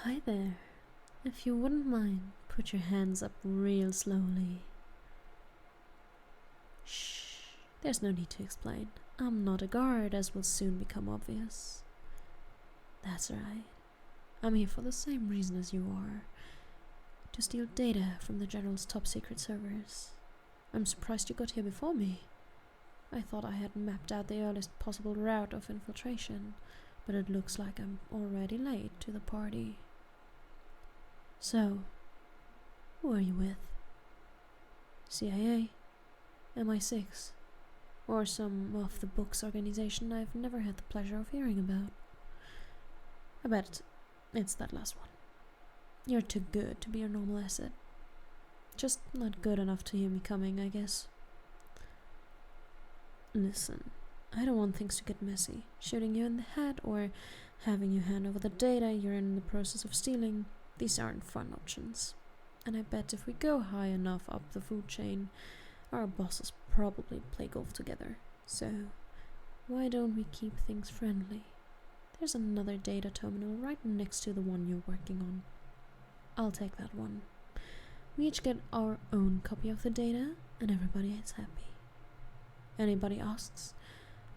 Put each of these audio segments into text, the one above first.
Hi there. If you wouldn't mind, put your hands up real slowly. Shh. There's no need to explain. I'm not a guard, as will soon become obvious. That's right. I'm here for the same reason as you are. To steal data from the General's top secret servers. I'm surprised you got here before me. I thought I had mapped out the earliest possible route of infiltration, but it looks like I'm already late to the party. So, who are you with? CIA? MI6? Or some off-the-books organization I've never had the pleasure of hearing about? I bet it's that last one. You're too good to be your normal asset. Just not good enough to hear me coming, I guess. Listen, I don't want things to get messy. Shooting you in the head or having you hand over the data you're in the process of stealing, these aren't fun options. And I bet if we go high enough up the food chain, our bosses probably play golf together. So, why don't we keep things friendly? There's another data terminal right next to the one you're working on. I'll take that one. We each get our own copy of the data, and everybody is happy. Anybody asks,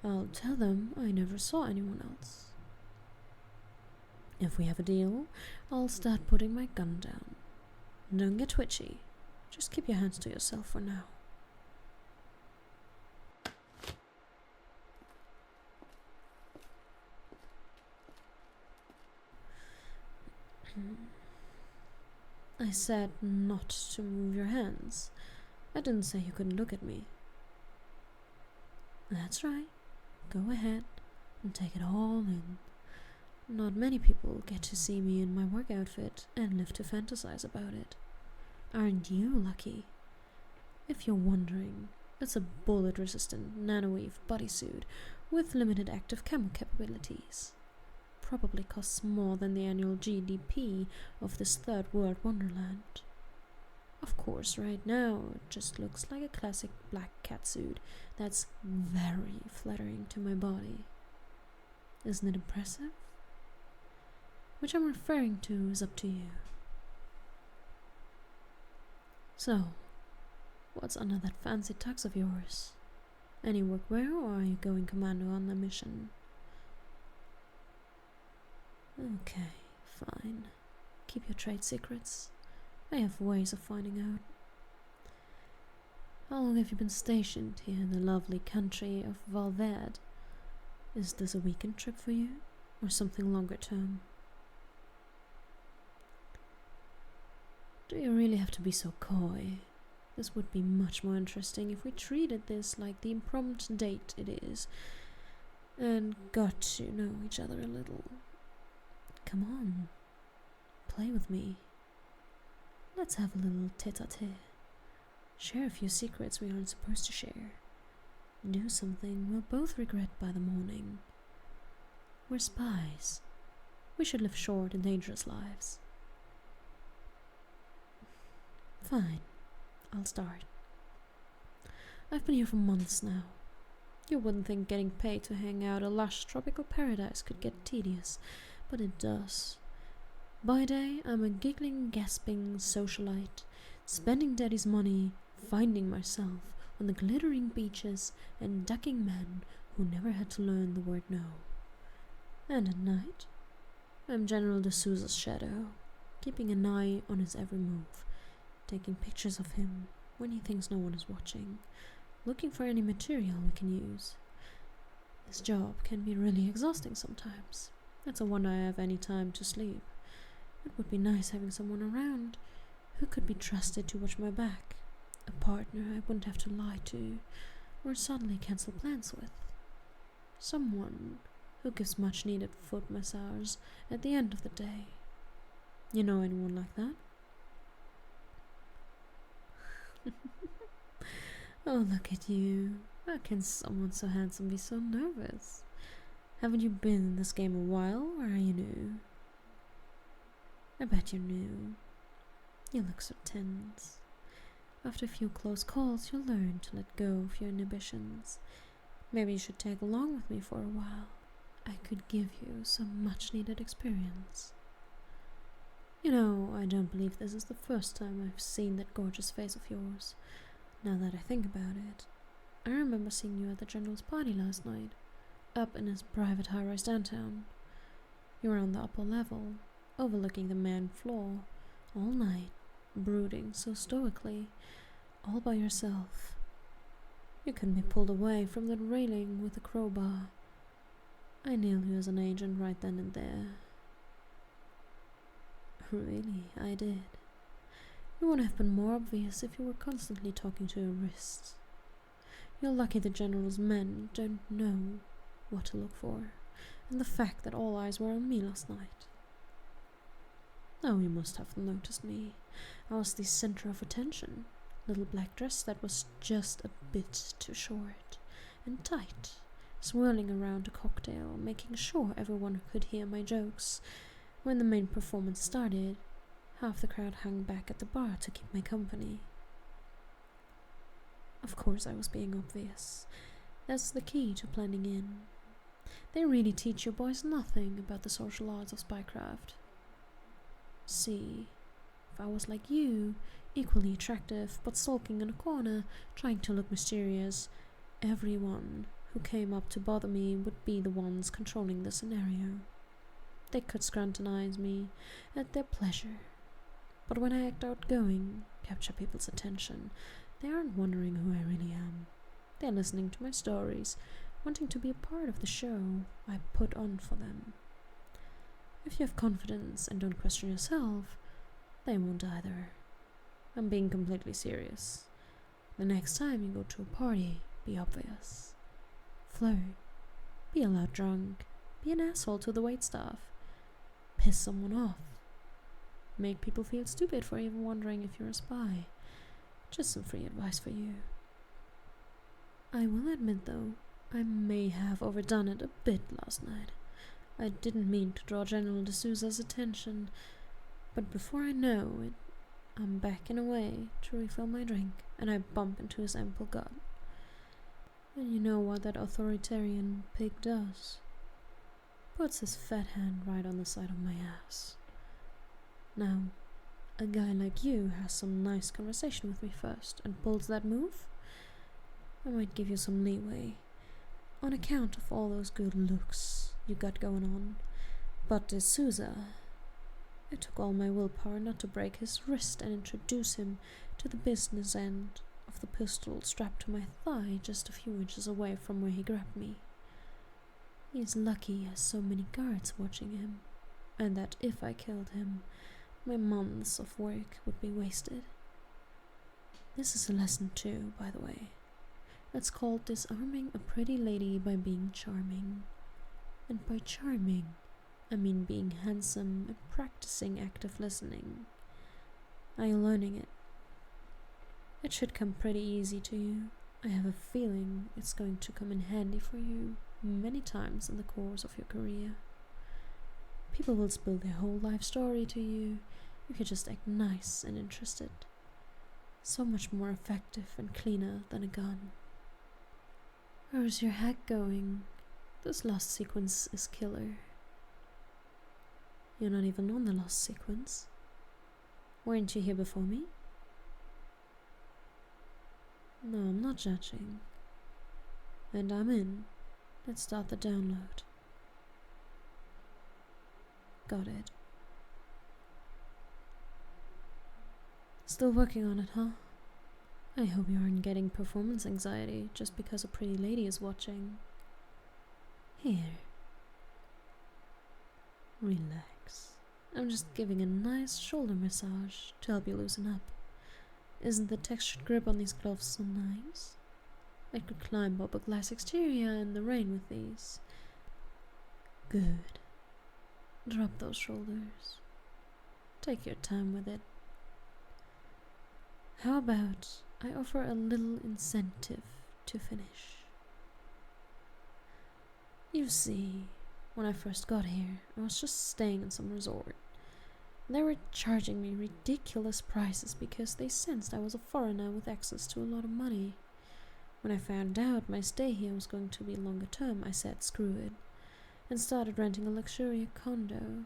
I'll tell them I never saw anyone else. If we have a deal, I'll start putting my gun down. Don't get twitchy. Just keep your hands to yourself for now. I said not to move your hands. I didn't say you couldn't look at me. That's right. Go ahead and take it all in. Not many people get to see me in my work outfit and live to fantasize about it. Aren't you lucky? If you're wondering, it's a bullet-resistant nanoweave bodysuit with limited active camo capabilities. Probably costs more than the annual GDP of this third world wonderland. Of course, right now it just looks like a classic black catsuit that's very flattering to my body. Isn't it impressive? Which I'm referring to is up to you. So, what's under that fancy tux of yours? Any workwear, or are you going commando on the mission? Okay, fine. Keep your trade secrets. I have ways of finding out. How long have you been stationed here in the lovely country of Valverde? Is this a weekend trip for you, or something longer term? Do you really have to be so coy? This would be much more interesting if we treated this like the impromptu date it is, and got to know each other a little. Come on, play with me. Let's have a little tete-a-tete. Share a few secrets we aren't supposed to share. Do something we'll both regret by the morning. We're spies. We should live short and dangerous lives. Fine, I'll start. I've been here for months now. You wouldn't think getting paid to hang out a lush tropical paradise could get tedious, but it does. By day, I'm a giggling, gasping socialite, spending daddy's money, finding myself on the glittering beaches and ducking men who never had to learn the word no. And at night, I'm General de Souza's shadow, keeping an eye on his every move, taking pictures of him when he thinks no one is watching, looking for any material we can use. This job can be really exhausting sometimes. It's a wonder I have any time to sleep. It would be nice having someone around who could be trusted to watch my back, a partner I wouldn't have to lie to or suddenly cancel plans with. Someone who gives much needed foot massage at the end of the day. You know anyone like that? Oh, look at you. How can someone so handsome be so nervous? Haven't you been in this game a while, or are you new? I bet you're new. You look so tense. After a few close calls, you'll learn to let go of your inhibitions. Maybe you should tag along with me for a while. I could give you some much-needed experience. You know, I don't believe this is the first time I've seen that gorgeous face of yours. Now that I think about it, I remember seeing you at the General's party last night, up in his private high-rise downtown. You were on the upper level, overlooking the main floor, all night, brooding so stoically, all by yourself. You couldn't be pulled away from that railing with a crowbar. I nailed you as an agent right then and there. Really, I did. It would have been more obvious if you were constantly talking to your wrists. You're lucky the General's men don't know what to look for, and the fact that all eyes were on me last night. Oh, you must have noticed me. I was the center of attention. Little black dress that was just a bit too short and tight, swirling around a cocktail, making sure everyone could hear my jokes. When the main performance started, half the crowd hung back at the bar to keep my company. Of course I was being obvious. That's the key to blending in. They really teach you boys nothing about the social arts of spycraft. See, if I was like you, equally attractive, but sulking in a corner, trying to look mysterious, everyone who came up to bother me would be the ones controlling the scenario. They could scrutinize me at their pleasure. But when I act outgoing, capture people's attention, they aren't wondering who I really am. They're listening to my stories, wanting to be a part of the show I put on for them. If you have confidence and don't question yourself, they won't either. I'm being completely serious. The next time you go to a party, be obvious. Flirt. Be a loud drunk. Be an asshole to the waitstaff. Piss someone off. Make people feel stupid for even wondering if you're a spy. Just some free advice for you. I will admit, though, I may have overdone it a bit last night. I didn't mean to draw General D'Souza's attention, but before I know it, I'm backing away to refill my drink, and I bump into his ample gut. And you know what that authoritarian pig does? Puts his fat hand right on the side of my ass. Now, a guy like you has some nice conversation with me first and pulls that move, I might give you some leeway, on account of all those good looks you got going on. But D'Souza, it took all my willpower not to break his wrist and introduce him to the business end of the pistol strapped to my thigh just a few inches away from where he grabbed me. He's lucky he has so many guards watching him, and that if I killed him, my months of work would be wasted. This is a lesson too, by the way. It's called disarming a pretty lady by being charming. And by charming, I mean being handsome and practicing active listening. Are you learning it? It should come pretty easy to you. I have a feeling it's going to come in handy for you many times in the course of your career. People will spill their whole life story to you if you just act nice and interested. So much more effective and cleaner than a gun. How's your hack going? This last sequence is killer. You're not even on the last sequence. Weren't you here before me? No, I'm not judging. And I'm in. Let's start the download. Got it. Still working on it, huh? I hope you aren't getting performance anxiety just because a pretty lady is watching. Here. Relax. I'm just giving a nice shoulder massage to help you loosen up. Isn't the textured grip on these gloves so nice? I could climb up a glass exterior in the rain with these. Good. Drop those shoulders. Take your time with it. How about I offer a little incentive to finish? You see, when I first got here, I was just staying in some resort. They were charging me ridiculous prices because they sensed I was a foreigner with access to a lot of money. When I found out my stay here was going to be longer term, I said screw it, and started renting a luxurious condo.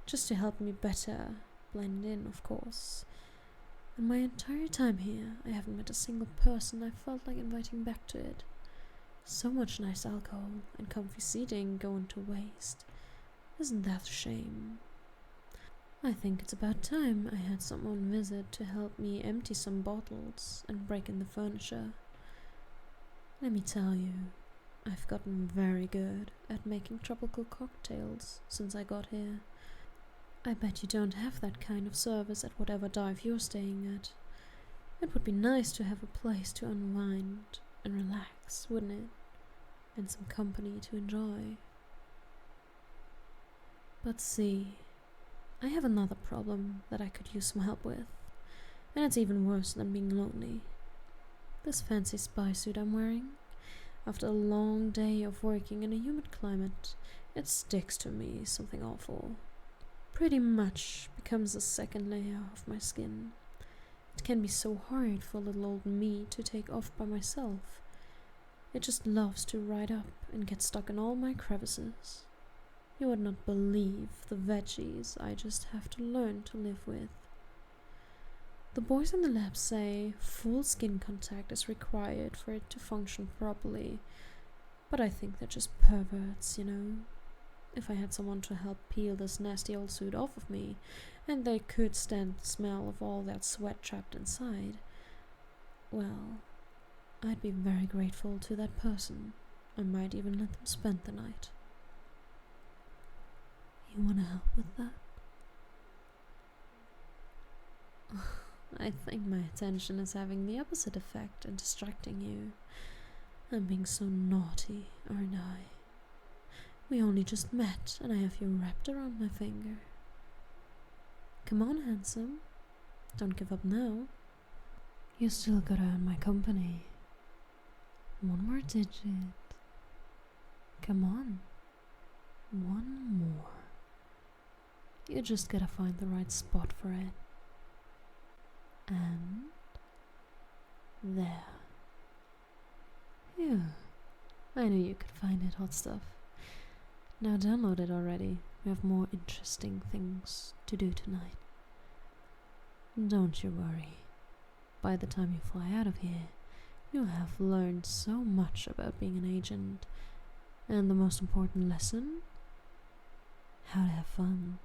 just to help me better blend in, of course. And my entire time here, I haven't met a single person I felt like inviting back to it. So much nice alcohol and comfy seating going to waste. Isn't that a shame? I think it's about time I had someone visit to help me empty some bottles and break in the furniture. Let me tell you, I've gotten very good at making tropical cocktails since I got here. I bet you don't have that kind of service at whatever dive you're staying at. It would be nice to have a place to unwind and relax, wouldn't it? And some company to enjoy. But see, I have another problem that I could use some help with, and it's even worse than being lonely. This fancy spy suit I'm wearing, after a long day of working in a humid climate, it sticks to me something awful. Pretty much becomes a second layer of my skin. It can be so hard for little old me to take off by myself. It just loves to ride up and get stuck in all my crevices. You would not believe the veggies I just have to learn to live with. The boys in the lab say full skin contact is required for it to function properly, but I think they're just perverts, you know. If I had someone to help peel this nasty old suit off of me, and they could stand the smell of all that sweat trapped inside, well, I'd be very grateful to that person. I might even let them spend the night. You wanna help with that? I think my attention is having the opposite effect and distracting you. I'm being so naughty, aren't I? We only just met and I have you wrapped around my finger. Come on, handsome. Don't give up now. You still gotta earn my company. One more digit. Come on. One more. You just gotta find the right spot for it. And there. Phew. I knew you could find it, hot stuff. Now download it already. We have more interesting things to do tonight. Don't you worry. By the time you fly out of here, you'll have learned so much about being an agent. And the most important lesson? How to have fun.